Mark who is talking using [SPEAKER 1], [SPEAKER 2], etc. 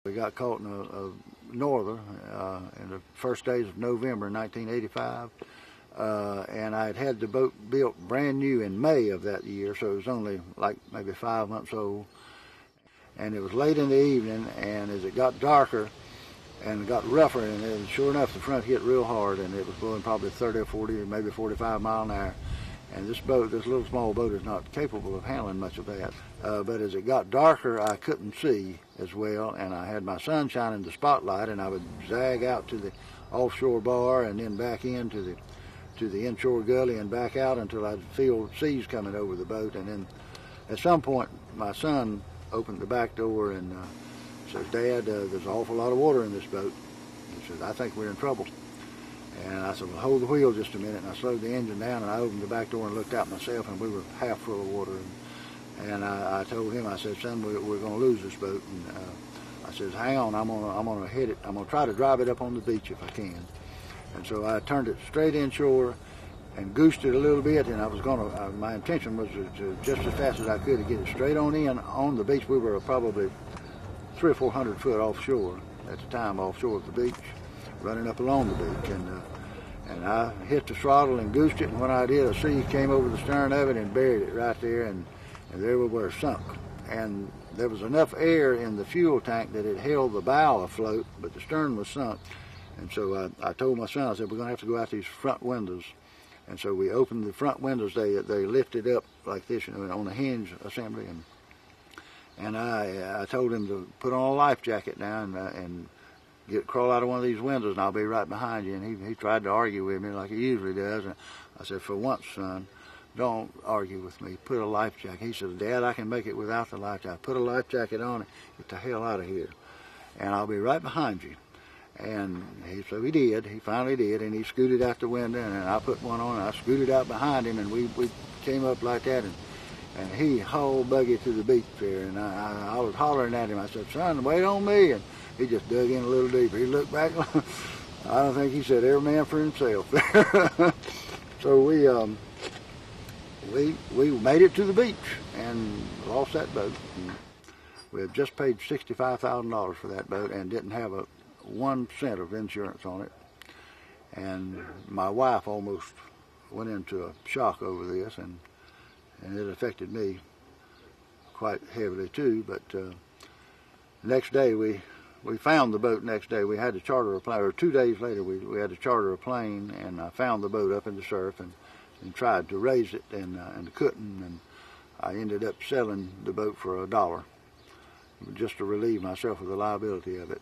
[SPEAKER 1] We got caught in a norther in the first days of November 1985. And I had the boat built brand new in May of that year, so it was only like maybe 5 months old. And it was late in the evening, and as it got darker and it got rougher, and sure enough, the front hit real hard, and it was blowing probably 30 or 40, maybe 45 miles an hour. And this boat, this little small boat, is not capable of handling much of that. But as it got darker, I couldn't see as well, and I had my sun shining the spotlight, and I would zag out to the offshore bar and then back into the inshore gully and back out until I'd feel seas coming over the boat. And then at some point, my son opened the back door and says, "Dad, there's an awful lot of water in this boat." He says, "I think we're in trouble." And I said, "Well, hold the wheel just a minute." And I slowed the engine down, and I opened the back door and looked out myself, and we were half full of water. And I told him, I said, "Son, we're going to lose this boat." And I said, "Hang on, I'm gonna hit it. I'm gonna try to drive it up on the beach if I can." And so I turned it straight inshore and goosed it a little bit, and I was going to, my intention was to just as fast as I could to get it straight on in on the beach. We were probably 300 or 400 foot offshore at the time, offshore of the beach, running up along the beach. And I hit the throttle and goosed it, and when I did, a sea came over the stern of it and buried it right there, and there we were, sunk. And there was enough air in the fuel tank that it held the bow afloat, but the stern was sunk. And so I told my son, I said, "We're going to have to go out these front windows." And so we opened the front windows. They lifted up like this, on the hinge assembly. And I told him to put on a life jacket now and crawl out of one of these windows, and I'll be right behind you. And he tried to argue with me like he usually does. And I said, "For once, son, don't argue with me. Put a life jacket." He said, "Dad, I can make it without the life jacket. Put a life jacket on and get the hell out of here. And I'll be right behind you." And so he did. He finally did, and he scooted out the window, and I put one on, and I scooted out behind him, and we came up like that, and he hauled buggy to the beach there, and I was hollering at him. I said, "Son, wait on me," and he just dug in a little deeper. He looked back. I don't think he said every man for himself. So we made it to the beach and lost that boat. And we had just paid $65,000 for that boat and didn't have 1 cent of insurance on it. And my wife almost went into a shock over this, and it affected me quite heavily too. But next day we found the boat. Next day we had to charter a plane, or 2 days later we had to charter a plane, and I found the boat up in the surf and tried to raise it and couldn't, and I ended up selling the boat for $1 just to relieve myself of the liability of it.